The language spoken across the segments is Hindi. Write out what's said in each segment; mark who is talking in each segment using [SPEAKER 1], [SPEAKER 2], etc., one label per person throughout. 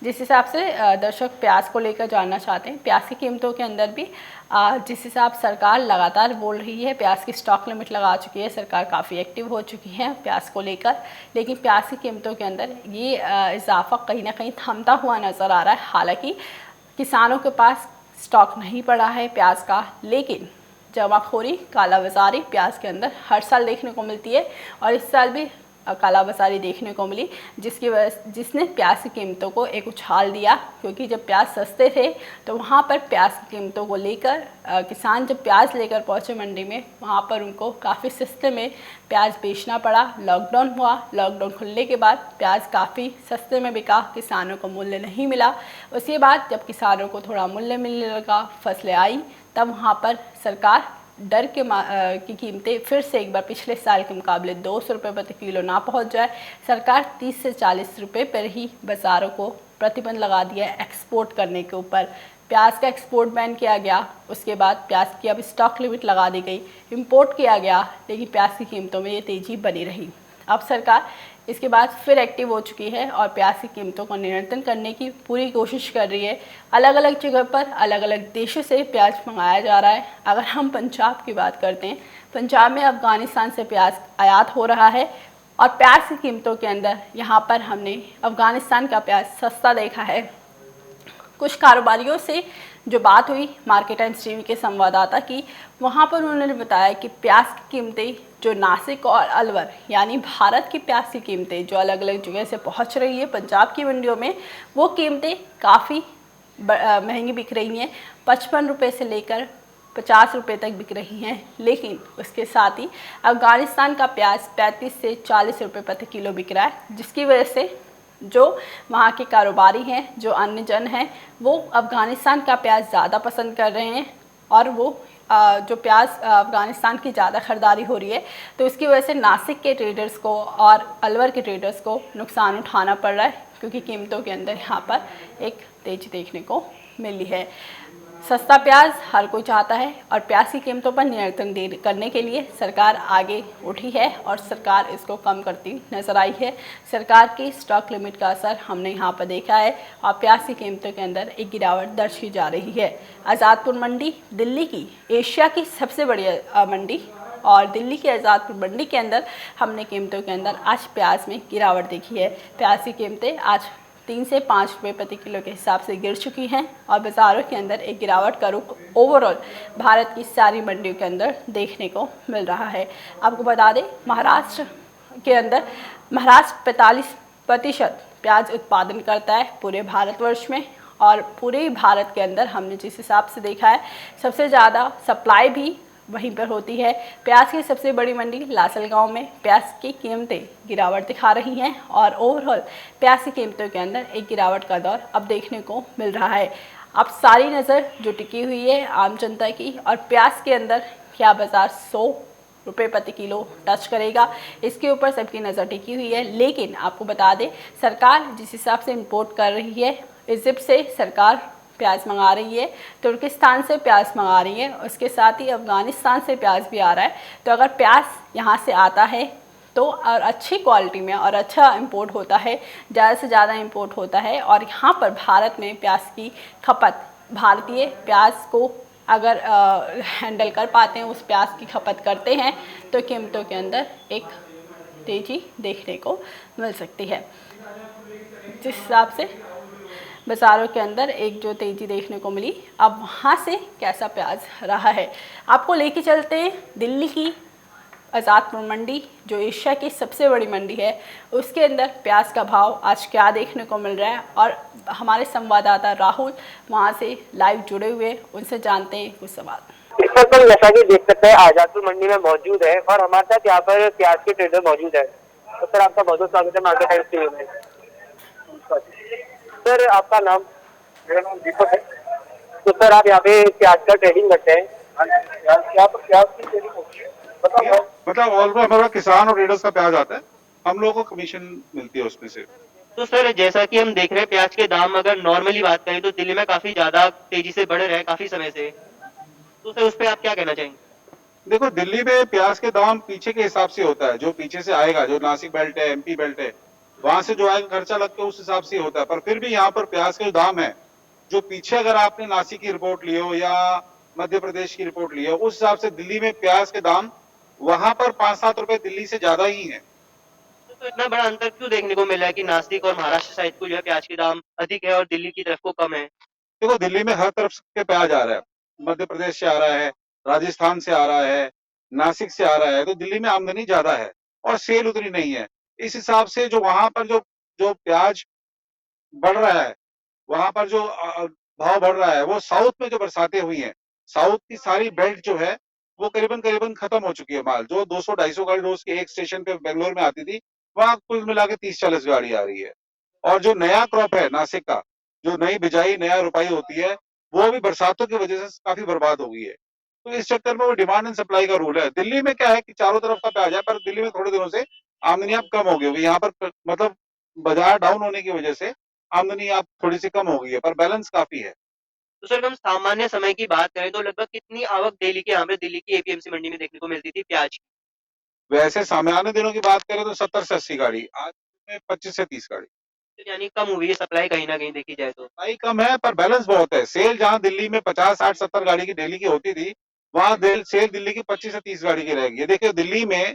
[SPEAKER 1] जिस हिसाब से दर्शक प्याज को लेकर जानना चाहते हैं, प्याज की कीमतों के अंदर भी जिस हिसाब सरकार लगातार बोल रही है, प्याज की स्टॉक लिमिट लगा चुकी है, सरकार काफ़ी एक्टिव हो चुकी है प्याज को लेकर, लेकिन प्याज की कीमतों के अंदर ये इजाफा कहीं ना कहीं थमता हुआ नज़र आ रहा है। हालांकि किसानों के पास स्टॉक नहीं पड़ा है प्याज का, लेकिन जमाखोरी, कालाबाजारी प्याज के अंदर हर साल देखने को मिलती है और इस साल भी कालाबाजारी देखने को मिली, जिसने प्याज की कीमतों को एक उछाल दिया। क्योंकि जब प्याज सस्ते थे तो वहाँ पर प्याज की कीमतों को लेकर किसान जब प्याज लेकर पहुँचे मंडी में, वहाँ पर उनको काफ़ी सस्ते में प्याज बेचना पड़ा। लॉकडाउन हुआ, लॉकडाउन खुलने के बाद प्याज काफ़ी सस्ते में बिका, किसानों को मूल्य नहीं मिला। उसके बाद जब किसानों को थोड़ा मूल्य मिलने लगा, फसलें आई, तब वहाँ पर सरकार डर के की कीमतें फिर से एक बार पिछले साल के मुकाबले 200 रुपये प्रति किलो ना पहुंच जाए, सरकार 30 से 40 रुपये पर ही बाज़ारों को प्रतिबंध लगा दिया है एक्सपोर्ट करने के ऊपर। प्याज का एक्सपोर्ट बैन किया गया, उसके बाद प्याज की अब स्टॉक लिमिट लगा दी गई, इंपोर्ट किया गया, लेकिन प्याज की कीमतों में ये तेज़ी बनी रही। अब सरकार इसके बाद फिर एक्टिव हो चुकी है और प्याज की कीमतों को नियंत्रण करने की पूरी कोशिश कर रही है। अलग अलग जगह पर अलग अलग देशों से प्याज मंगाया जा रहा है। अगर हम पंजाब की बात करते हैं, पंजाब में अफ़गानिस्तान से प्याज आयात हो रहा है और प्याज की कीमतों के अंदर यहाँ पर हमने अफ़गानिस्तान का प्याज सस्ता देखा है। कुछ कारोबारियों से जो बात हुई मार्केट टाइम्स टीवी के संवाददाता की, वहाँ पर उन्होंने बताया कि प्याज की कीमतें जो नासिक और अलवर यानी भारत की प्याज की कीमतें जो अलग अलग जगह से पहुँच रही है पंजाब की मंडियों में, वो कीमतें काफ़ी महंगी बिक रही हैं। 55 रुपये से लेकर 50 रुपये तक बिक रही हैं। लेकिन उसके साथ ही अफ़गानिस्तान का प्याज 35 से 40 रुपये प्रति किलो बिक रहा है, जिसकी वजह से जो वहाँ के कारोबारी हैं, जो अन्य जन हैं, वो अफ़गानिस्तान का प्याज ज़्यादा पसंद कर रहे हैं और वो जो प्याज अफ़गानिस्तान की ज़्यादा ख़रीदारी हो रही है, तो इसकी वजह से नासिक के ट्रेडर्स को और अलवर के ट्रेडर्स को नुकसान उठाना पड़ रहा है, क्योंकि कीमतों के अंदर यहाँ पर एक तेज़ी देखने को मिली है। सस्ता प्याज हर कोई चाहता है और प्याज की कीमतों पर नियंत्रण करने के लिए सरकार आगे उठी है और सरकार इसको कम करती नजर आई है। सरकार की स्टॉक लिमिट का असर हमने यहाँ पर देखा है और प्याज की कीमतों के अंदर एक गिरावट दर्ज की जा रही है। आज़ादपुर मंडी दिल्ली की एशिया की सबसे बड़ी मंडी और दिल्ली की आज़ादपुर मंडी के अंदर हमने कीमतों के अंदर आज प्याज में गिरावट देखी है। प्याज की कीमतें आज 3 से 5 रुपये प्रति किलो के हिसाब से गिर चुकी हैं और बाज़ारों के अंदर एक गिरावट का रुख ओवरऑल भारत की सारी मंडियों के अंदर देखने को मिल रहा है। आपको बता दें, महाराष्ट्र के अंदर महाराष्ट्र 45% प्याज उत्पादन करता है पूरे भारतवर्ष में और पूरे भारत के अंदर हमने जिस हिसाब से देखा है सबसे ज़्यादा सप्लाई भी वहीं पर होती है। प्याज की सबसे बड़ी मंडी लासलगांव में प्याज की कीमतें गिरावट दिखा रही हैं और ओवरऑल प्याज की कीमतों के अंदर एक गिरावट का दौर अब देखने को मिल रहा है। अब सारी नज़र जो टिकी हुई है आम जनता की और प्याज के अंदर क्या बाज़ार 100 रुपये प्रति किलो टच करेगा, इसके ऊपर सबकी नज़र टिकी हुई है। लेकिन आपको बता दें, सरकार जिस हिसाब से इंपोर्ट कर रही है, इजिप्ट से सरकार प्याज मंगा रही है, तुर्किस्तान से प्याज मंगा रही है, उसके साथ ही अफ़गानिस्तान से प्याज भी आ रहा है। तो अगर प्याज यहाँ से आता है तो और अच्छी क्वालिटी में और अच्छा इंपोर्ट होता है, ज़्यादा से ज़्यादा इंपोर्ट होता है और यहाँ पर भारत में प्याज की खपत, भारतीय प्याज को अगर हैंडल कर पाते हैं, उस प्याज की खपत करते हैं, तो कीमतों के अंदर एक तेज़ी देखने को मिल सकती है। जिस हिसाब से बाज़ारों के अंदर एक जो तेज़ी देखने को मिली, अब वहाँ से कैसा प्याज रहा है आपको लेके चलते हैं। दिल्ली की आज़ादपुर मंडी जो एशिया की सबसे बड़ी मंडी है, उसके अंदर प्याज का भाव आज क्या देखने को मिल रहा है और हमारे संवाददाता राहुल वहाँ से लाइव जुड़े हुए, उनसे जानते हैं कुछ सवाल।
[SPEAKER 2] इस वक्त हम जैसा कि देख सकते हैं आज़ादपुर मंडी में मौजूद है और हमारे साथ यहाँ पर प्याज के ट्रेडर मौजूद है। तो सर आपका बहुत बहुत स्वागत है मार्केट टाइम्स टीवी में। सर आपका नाम?
[SPEAKER 3] मेरा नाम दीपक है।
[SPEAKER 2] तो सर आप यहाँ पे प्याज का ट्रेडिंग करते हैं?
[SPEAKER 3] यहाँ पर प्याज की ट्रेडिंग होती है, मतलब ऑल हमारा किसान और ट्रेडर्स का प्याज आता है, हम लोगों को कमीशन मिलती है उसमें से।
[SPEAKER 4] तो सर जैसा कि हम देख रहे हैं प्याज के दाम अगर नॉर्मली बात करें तो दिल्ली में काफी ज्यादा तेजी से बढ़ रहे हैं काफी समय से, तो सर उस पर आप क्या कहना चाहेंगे?
[SPEAKER 3] देखो, दिल्ली में प्याज के दाम पीछे के हिसाब से होता है, जो पीछे से आएगा, जो नासिक बेल्ट है, एमपी बेल्ट है, वहां से जो आएगा खर्चा लग के उस हिसाब से ही होता है। पर फिर भी यहाँ पर प्याज के जो दाम है, जो पीछे अगर आपने नासिक की रिपोर्ट ली हो या मध्य प्रदेश की रिपोर्ट ली हो, उस हिसाब से दिल्ली में प्याज के दाम वहां पर 5-7 रुपए दिल्ली से ज्यादा ही है।
[SPEAKER 4] तो इतना बड़ा अंतर क्यों देखने को मिला है कि नासिक और महाराष्ट्र साइड को जो है प्याज के दाम अधिक है और दिल्ली की तरफ को कम है?
[SPEAKER 3] देखो दिल्ली में हर तरफ से प्याज आ रहा है, मध्य प्रदेश से आ रहा है, राजस्थान से आ रहा है, नासिक से आ रहा है, तो दिल्ली में आमदनी ज्यादा है और सेल उतनी नहीं है। इस हिसाब से जो वहां पर जो जो प्याज बढ़ रहा है, वहां पर जो भाव बढ़ रहा है, वो साउथ में जो बरसातें हुई हैं, साउथ की सारी बेल्ट जो है वो करीबन करीबन खत्म हो चुकी है। माल जो 200-250 गाड़ी रोज की एक स्टेशन पे बेंगलोर में आती थी, वहां कुल मिला के 30-40 गाड़ी आ रही है। और जो नया क्रॉप है नासिक का, जो नई बिजाई नया रुपाई होती है, वो भी बरसातों की वजह से काफी बर्बाद हो गई है। तो इस चक्कर में वो डिमांड एंड सप्लाई का रूल है। दिल्ली में क्या है कि चारों तरफ का प्याज है, पर दिल्ली में थोड़े दिनों से आमदनी अब कम हो गई होगी। यहाँ पर मतलब बाजार डाउन होने की वजह से आमदनी अब थोड़ी सी कम हो गई है, पर बैलेंस काफी है।
[SPEAKER 4] तो सर हम सामान्य समय की बात करें तो लगभग कितनी आवक डेली के यहाँ पे दिल्ली की एपीएमसी मंडी में देखने को मिलती थी प्याज की?
[SPEAKER 3] वैसे सामान्य दिनों की बात करें तो 70 से 80 गाड़ी, आज में 25 से 30 गाड़ी।
[SPEAKER 4] तो यानी कम हुई है सप्लाई कहीं ना कहीं देखी जाए तो।
[SPEAKER 3] सप्लाई कम है पर बैलेंस बहुत है। सेल जहां दिल्ली में 50-60-70 गाड़ी की डेली की होती थी, वहां सेल दिल्ली की 25 से 30 गाड़ी की रहेगी। देखिए दिल्ली में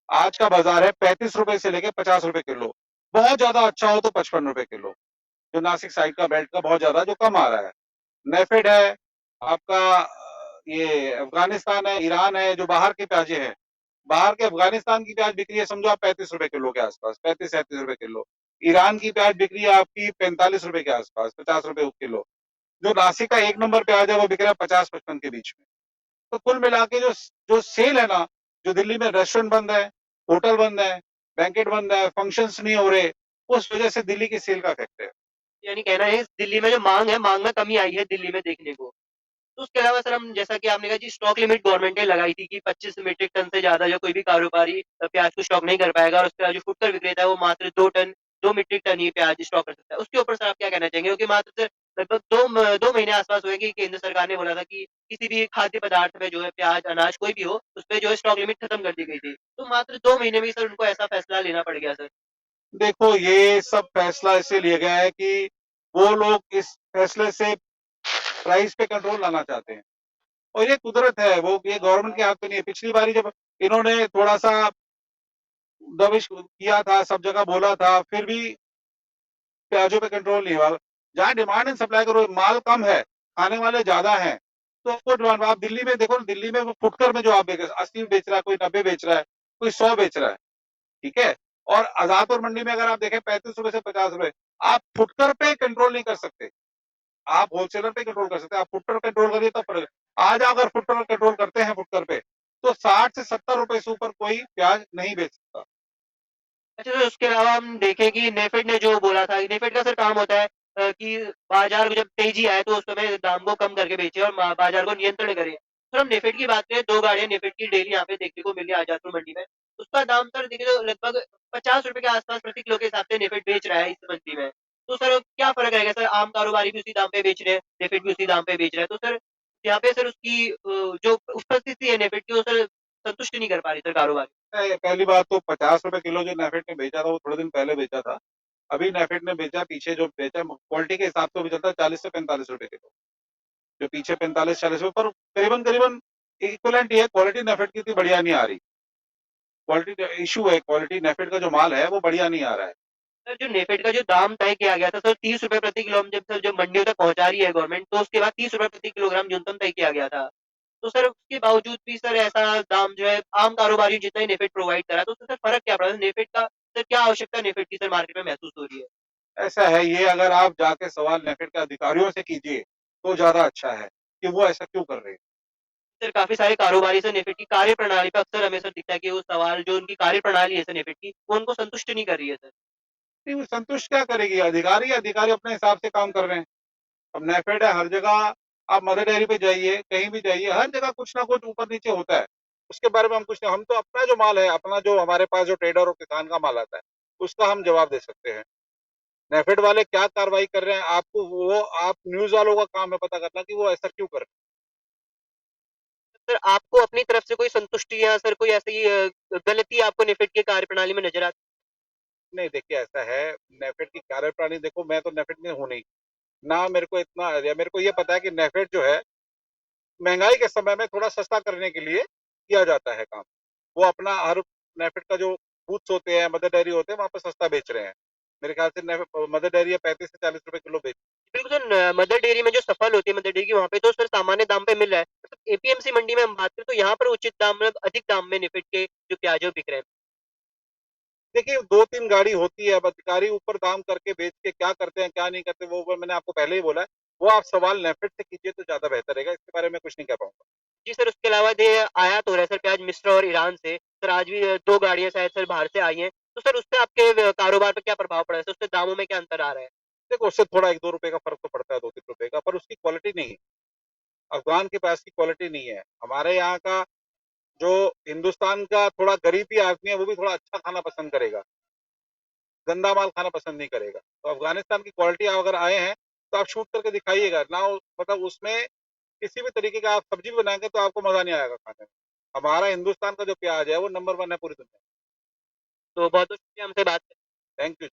[SPEAKER 3] आज का बाजार है 35 रुपए से लेके 50 रुपए किलो, बहुत ज्यादा अच्छा हो तो 55 रुपए किलो। जो नासिक साइड का बेल्ट का बहुत ज्यादा जो कम आ रहा है। नेफेड है आपका, ये अफगानिस्तान है, ईरान है, जो बाहर के प्याजे हैं, बाहर के अफगानिस्तान की प्याज बिक्री है समझो आप 35 रुपए किलो के आसपास, 35-37 रुपए किलो। ईरान की प्याज बिक्री है आपकी 45 रुपए के आसपास, 50 रुपए किलो। जो नासिक का एक नंबर प्याज है वो बिक रहा है 50-55 के बीच में। तो कुल मिला के जो जो सेल है ना, जो दिल्ली में रेस्टोरेंट बंद है, होटल बंद है, बैंकेट बंद है, फंक्शंस नहीं हो रहे, उस वजह से दिल्ली की सेल का इफेक्ट है।
[SPEAKER 4] यानी कहना है दिल्ली में जो मांग है, मांग में कमी आई है दिल्ली में देखने को। तो उसके अलावा सर हम जैसा कि आपने कहा जी स्टॉक लिमिट गवर्नमेंट ने लगाई थी कि 25 मीट्रिक टन से ज्यादा जो कोई भी कारोबारी प्याज को स्टॉक नहीं कर पाएगा और उसका जो फुटकर विक्रेता है वो मात्र 2 मीट्रिक टन ही प्याज स्टॉक कर सकता है। उसके ऊपर सर आप क्या कहना चाहेंगे? क्योंकि मात्र सर लगभग 2 महीने आसपास हुए कि केंद्र सरकार ने बोला था कि किसी भी खाद्य पदार्थ में जो है प्याज, अनाज कोई भी हो, उस पे जो है स्टॉक लिमिट खत्म कर दी गई थी। तो मात्र 2 महीने में ही सर उनको ऐसा फैसला लेना पड़ गया सर।
[SPEAKER 3] देखो ये सब फैसला इससे लिया गया है कि वो लोग इस फैसले से प्राइस पे कंट्रोल लाना चाहते हैं, और ये कुदरत है, वो ये गवर्नमेंट के हाथ में नहीं है। पिछली बारी जब इन्होंने थोड़ा सा दबिश किया था, सब जगह बोला था, फिर भी प्याजों पे कंट्रोल नहीं हुआ। जहाँ डिमांड एंड सप्लाई करो, माल कम है, खाने वाले ज्यादा हैं, तो आपको डिमांड। आप दिल्ली में देखो, दिल्ली में वो फुटकर में जो आप 80 बेच रहा है, कोई 90 बेच रहा है, कोई 100 बेच रहा है, ठीक है। और आजादपुर मंडी में अगर आप देखें 35 रुपए से 50 रुपए। आप फुटकर पे कंट्रोल नहीं कर सकते, आप होलसेलर पे कंट्रोल कर सकते हैं। आप फुटकर कंट्रोल करिए तब फर्क। आज अगर फुटकर कंट्रोल करते हैं फुटकर पे, तो 60 से 70 रुपए से ऊपर कोई प्याज नहीं बेच सकता।
[SPEAKER 4] अच्छा सर उसके अलावा हम देखें कि नेफेड ने जो बोला था, नेफेड का सर काम होता है कि बाजार को जब तेजी आए तो उस समय दाम को कम करके बेचे और बाजार को नियंत्रण करे। सर हम नेफेड की बात करें, 2 गाड़ियां नेफेड की डेली यहाँ पे देखने को मिली आजादपुर मंडी में। उसका दाम सर देखिए तो लगभग 50 रुपए के आसपास प्रति किलो के हिसाब से नेफेड बेच रहा है इस मंडी में। तो सर क्या फर्क रहेगा सर? आम कारोबारी भी उसी दाम पे बेच रहे हैं, नेफेड भी उसी दाम पे बेच रहा है। तो सर यहाँ पे सर उसकी जो उपस्थिति है नेफेड की वो सर संतुष्ट नहीं कर पा रही सर कारोबारी।
[SPEAKER 3] पहली बात तो 50 रुपए किलो जो नेफेड ने बेचा था वो थोड़े दिन पहले बेचा था। अभी नेफेड ने बेचा, पीछे जो बेचा क्वालिटी के हिसाब से बेचा था 40 से 45 रुपए किलो। जो पीछे 45-40 रुपए पर करीबन करीबन इक्वलेंट ही है। क्वालिटी नेफेड की इतनी बढ़िया नहीं आ रही, क्वालिटी इशू है, क्वालिटी नेफेड का जो माल है वो बढ़िया नहीं आ रहा है।
[SPEAKER 4] सर जो नेफेड का जो दाम तय किया गया था सर 30 रुपए प्रति किलो, हम जब सर जब मंडियों तक पहुंचा रही है गवर्नमेंट तो उसके बाद 30 रुपए प्रति किलोग्राम न्यूनतम तय किया गया था। तो सर उसके बावजूद भी सर ऐसा दाम जो है आम कारोबारी जितना ही नेफेड प्रोवाइड करा तो उससे सर फर्क क्या पड़ा? नेफेड का सर क्या आवश्यकता नेफेड की सर मार्केट में महसूस हो रही है?
[SPEAKER 3] ऐसा है, ये अगर आप जाके सवाल नेफेड के अधिकारियों से कीजिए तो ज्यादा अच्छा है कि वो ऐसा क्यों कर रहे हैं।
[SPEAKER 4] सर काफी सारे कारोबारी सर नेफेड की कार्यप्रणाली पर अक्सर हमें सर दिखता है कि वो सवाल जो उनकी कार्यप्रणाली है सर नेफेड की वो उनको संतुष्ट नहीं कर रही है सर।
[SPEAKER 3] नहीं, वो संतुष्ट क्या करेगी? अधिकारी अधिकारी अपने हिसाब से काम कर रहे हैं। अब नेफेड है हर जगह, आप मदर डेयरी पे जाइए, कहीं भी जाइए, हर जगह कुछ ना कुछ ऊपर नीचे होता है। उसके बारे में हम कुछ नहीं, हम तो अपना जो माल है, अपना जो हमारे पास जो ट्रेडर और किसान का माल आता है, उसका हम जवाब दे सकते हैं। नेफेड वाले क्या कार्रवाई कर रहे हैं, आपको वो आप न्यूज वालों का काम है पता करना कि वो ऐसा क्यों कर रहे
[SPEAKER 4] सर आपको अपनी तरफ से कोई संतुष्टि या सर कोई ऐसी गलती आपको नेफेड की कार्यप्रणाली में नजर आती
[SPEAKER 3] नहीं, देखिए ऐसा है, नेफेड की कार्यप्रणाली देखो, मैं तो नेफेड में हूँ नहीं, ना मेरे को इतना आइडिया। मेरे को ये पता है कि नेफेड जो है महंगाई के समय में थोड़ा सस्ता करने के लिए किया जाता है काम। वो अपना हर नेफेड का जो बूथ्स होते हैं, मदर डेयरी होते हैं, वहाँ पे सस्ता बेच रहे हैं। मेरे ख्याल से मदर डेयरी 35 से 40 रुपए किलो बेच।
[SPEAKER 4] बिल्कुल सर, मदर डेयरी में जो सफल होती है मदर डेयरी की, वहाँ पे तो सर सामान्य दाम पे मिल रहा है। मतलब एपीएमसी मंडी में हम बात करें तो यहाँ पर उचित दाम में, अधिक दाम में निफेड के जो प्याज है वो बिक रहे हैं।
[SPEAKER 3] देखिए 2-3 गाड़ी होती है, अब अधिकारी ऊपर दाम करके बेच के क्या करते हैं, क्या नहीं करते, वो मैंने आपको पहले ही बोला है। वो आप सवाल नेफेड से कीजिए तो ज़्यादा बेहतर रहेगा, इसके बारे में कुछ नहीं कह पाऊँगा।
[SPEAKER 4] जी सर, उसके अलावा ये आयात हो रहा है सर प्याज मिस्र और ईरान से। सर आज भी 2 गाड़ियाँ शायद सर बाहर से आई हैं। तो सर उससे आपके कारोबार पे क्या प्रभाव पड़ा है? सर उससे दामों में क्या अंतर आ रहा है?
[SPEAKER 3] देखो उससे थोड़ा 1-2 रुपए का फ़र्क तो पड़ता है, 2-3 रुपए का, पर उसकी क्वालिटी नहीं है। अफ़गान के प्याज़ की क्वालिटी नहीं है। हमारे यहाँ का जो हिंदुस्तान का थोड़ा गरीबी आदमी है, वो भी थोड़ा अच्छा खाना पसंद करेगा, गंदा माल खाना पसंद नहीं करेगा। तो अफ़गानिस्तान की क्वालिटी अगर आए हैं, तो आप शूट करके दिखाइएगा ना, मतलब उसमें किसी भी तरीके का आप सब्ज़ी भी बनाएँगे तो आपको मज़ा नहीं आएगा खाने में। हमारा हिंदुस्तान का जो प्याज़ है, वो नंबर 1 है पूरी दुनिया में।
[SPEAKER 4] तो बहुत-बहुत शुक्रिया हमसे बात
[SPEAKER 3] थैंक यू।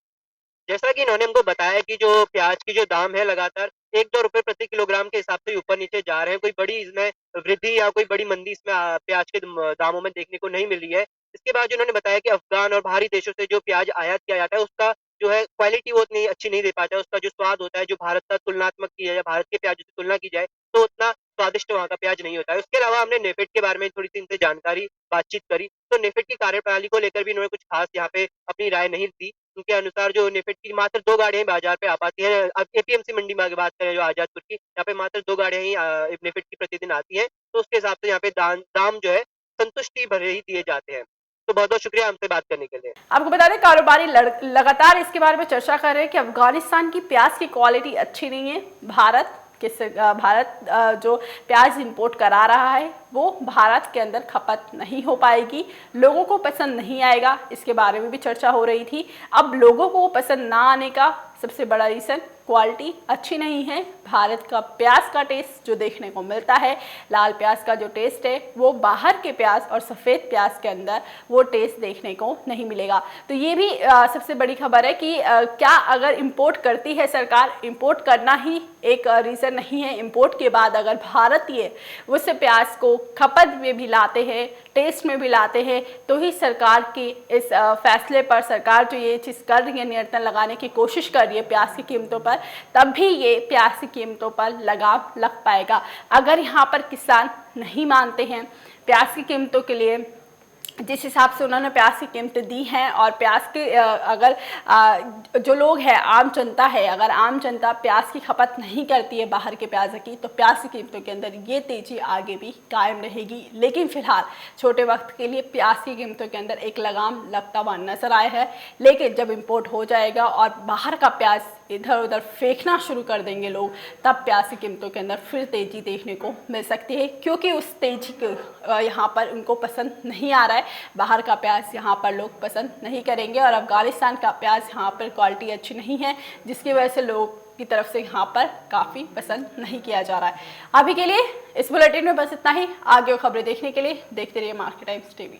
[SPEAKER 4] जैसा कि इन्होंने हमको बताया कि जो प्याज की जो दाम है लगातार 1-2 रुपए प्रति किलोग्राम के हिसाब से ऊपर-नीचे जा रहे हैं। कोई बड़ी इसमें वृद्धि या कोई बड़ी मंदी इसमें प्याज के दामों में देखने को नहीं मिल रही है। इसके बाद जो उन्होंने बताया कि अफ़गान और बाहरी देशों से जो प्याज आयात किया जाता है, उसका जो है क्वालिटी वो उतनी अच्छी नहीं दे पाता है। उसका जो स्वाद होता है, जो भारत का तुलनात्मक किया जाए, भारत के प्याज़ों से तुलना की जाए, तो उतना स्वादिष्ट वहाँ का प्याज नहीं होता है। उसके अलावा हमने नेफेड के बारे में थोड़ी-सी इनसे जानकारी बातचीत करी, तो नेफेड की कार्यप्रणाली को लेकर भी इन्होंने कुछ खास यहाँ पे अपनी राय नहीं दी। उनके अनुसार जो नेफेड की मात्र 2 गाड़ियाँ ही बाज़ार पे आ पाती हैं। अब एपीएमसी मंडी में अगर बात करें जो आज़ादपुर की, यहाँ पे मात्र 2 गाड़ियाँ ही नेफेड की प्रतिदिन आती हैं। तो उसके हिसाब से यहाँ पे दाम जो है संतुष्टि भरे ही दिए जाते हैं। तो बहुत-बहुत शुक्रिया हमसे बात करने के लिए।
[SPEAKER 1] आपको बता दें कारोबारी लगातार इसके बारे में चर्चा कर रहे हैं कि अफगानिस्तान की प्याज की क्वालिटी अच्छी नहीं है। भारत जो प्याज इंपोर्ट करा रहा है वो भारत के अंदर खपत नहीं हो पाएगी, लोगों को पसंद नहीं आएगा, इसके बारे में भी चर्चा हो रही थी। अब लोगों को पसंद ना आने का सबसे बड़ा रीज़न क्वालिटी अच्छी नहीं है। भारत का प्याज का टेस्ट जो देखने को मिलता है, लाल प्याज का जो टेस्ट है वो बाहर के प्याज और सफ़ेद प्याज के अंदर वो टेस्ट देखने को नहीं मिलेगा। तो ये भी सबसे बड़ी खबर है कि क्या अगर इंपोर्ट करती है सरकार, इंपोर्ट करना ही एक रीज़न नहीं है। इंपोर्ट के बाद अगर भारतीय उस प्याज को खपत में भी लाते हैं, टेस्ट में भी लाते हैं, तो ही सरकार की इस फैसले पर सरकार जो ये चीज़ कर रही है, नियंत्रण लगाने की कोशिश कर रही है प्याज की कीमतों पर, तब भी ये प्याज की कीमतों पर लगाम लग पाएगा। अगर यहाँ पर किसान नहीं मानते हैं प्याज की कीमतों के लिए, जिस हिसाब से उन्होंने प्याज की कीमतें दी हैं, और प्याज के अगर जो लोग हैं, आम जनता है, अगर आम जनता प्याज की खपत नहीं करती है बाहर के प्याज की, तो प्याज की कीमतों के अंदर ये तेज़ी आगे भी कायम रहेगी। लेकिन फिलहाल छोटे वक्त के लिए प्याज की कीमतों के अंदर एक लगाम लगता हुआ नजर आया है। लेकिन जब इम्पोर्ट हो जाएगा और बाहर का प्याज इधर उधर फेंकना शुरू कर देंगे लोग, तब प्याज की कीमतों के अंदर फिर तेज़ी देखने को मिल सकती है, क्योंकि उस तेज़ी को यहाँ पर उनको पसंद नहीं आ रहा है। बाहर का प्याज यहाँ पर लोग पसंद नहीं करेंगे, और अफगानिस्तान का प्याज यहाँ पर क्वालिटी अच्छी नहीं है, जिसकी वजह से लोग की तरफ से यहाँ पर काफ़ी पसंद नहीं किया जा रहा है। अभी के लिए इस बुलेटिन में बस इतना ही। आगे खबरें देखने के लिए देखते रहिए मार्केट टाइम्स टीवी।